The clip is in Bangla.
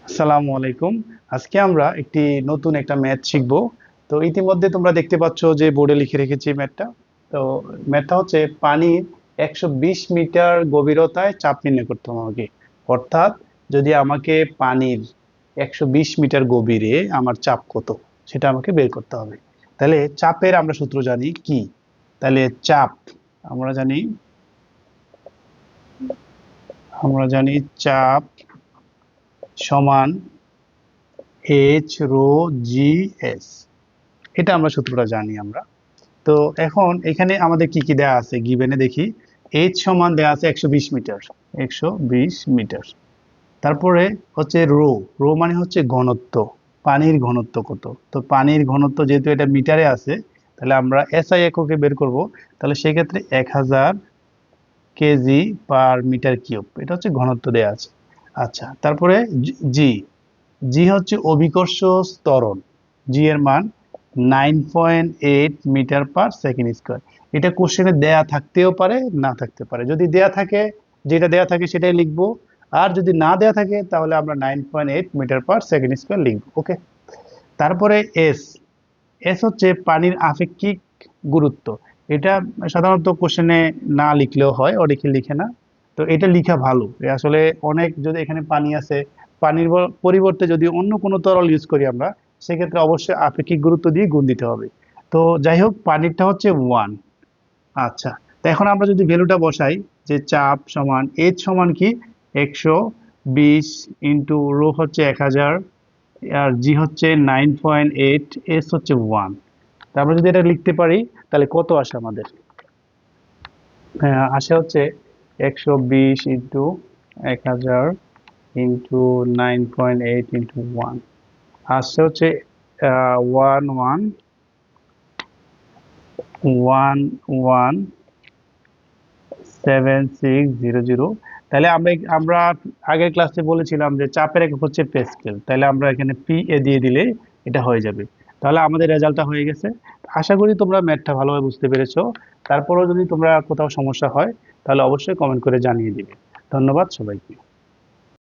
আসসালামু আলাইকুম। আজকে আমরা একটি নতুন একটা ম্যাথ শিখব। তো ইতিমধ্যে তোমরা দেখতে পাচ্ছ যে বোর্ডে লিখে রেখেছি ম্যাথটা। তো ম্যাথটা হচ্ছে পানির 120 মিটার গভীরতায় চাপ নির্ণয় করতে হবে আমাকে। অর্থাৎ যদি আমাকে পানির 120 মিটার গভীরে আমার চাপ কত সেটা আমাকে বের করতে হবে। তাহলে চাপের আমরা সূত্র জানি কি? তাহলে চাপ আমরা জানি আমরা জানি চাপ সমান এইচ রো জি এস। এটা আমরা সূত্রটা জানি আমরা। তো এখন এখানে আমাদের কি কি দেয়া আছে গিভেনে দেখি। এইচ সমান দেয়া আছে 120 মিটার, 120 মিটার। তারপরে হচ্ছে রো, রো মানে হচ্ছে ঘনত্ব, পানির ঘনত্ব কত। তো পানির ঘনত্ব যেহেতু এটা মিটারে আছে, তাহলে আমরা এসআই এককে বের করব। তাহলে সেক্ষেত্রে 1000 কেজি পার মিটার কিউব, এটা হচ্ছে ঘনত্ব দেয়া আছে। আচ্ছা, তারপরে জি, জি হচ্ছে অভিকর্ষ ত্বরণ। জি এর মান 9.8 মিটার পার সেকেন্ড স্কোয়ার। এটা কোশ্চেনে দেয়া থাকতেও পারে, না থাকতে পারে। যদি দেয়া থাকে, যেটা দেয়া থাকে সেটাই লিখবো। আর যদি না দেয়া থাকে তাহলে আমরা 9.8 মিটার পার সেকেন্ড স্কোয়ার লিখবো। ওকে। তারপরে এস, এস হচ্ছে পানির আপেক্ষিক গুরুত্ব। এটা সাধারণত কোশ্চেনে না লিখলেও হয়, অনেকে লিখে না। তো এটা লিখা ভালো। আসলে অনেক, যদি এখানে পানি আছে, পানির পরিবর্তে যদি অন্য কোনো তরল ইউজ করি আমরা, সেক্ষেত্রে অবশ্যই আপেক্ষিক গুরুত্ব দিয়ে গুণ দিতে হবে। তো যাই হোক, পানিরটা হচ্ছে 1। আচ্ছা, তো এখন আমরা যদি ভ্যালুটা বসাই, যে চাপ সমান এইচ সমান কি 120 ইন্টু রো হচ্ছে 1000, আর জি হচ্ছে 9.8, এস হচ্ছে 1। তারপরে যদি এটা লিখতে পারি তাহলে কত আসে আমাদের? হ্যাঁ, আসে হচ্ছে 120 ইন্টু 1000 ইন্টু 9.8 ইন্টু 1, আসছে হচ্ছে 117600। তাহলে আমরা আমরা আগের ক্লাসে বলেছিলাম যে চাপের একক হচ্ছে প্যাসকেল, তাহলে আমরা এখানে পি এ দিয়ে দিলে এটা হয়ে যাবে। তাহলে আমাদের রেজাল্টটা হয়ে গেছে। আশা করি তোমরা ম্যাথটা ভালোভাবে বুঝতে পেরেছো। তারপরেও যদি তোমরা কোথাও সমস্যা হয় তাহলে অবশ্যই কমেন্ট করে জানিয়ে দিবে। ধন্যবাদ সবাইকে।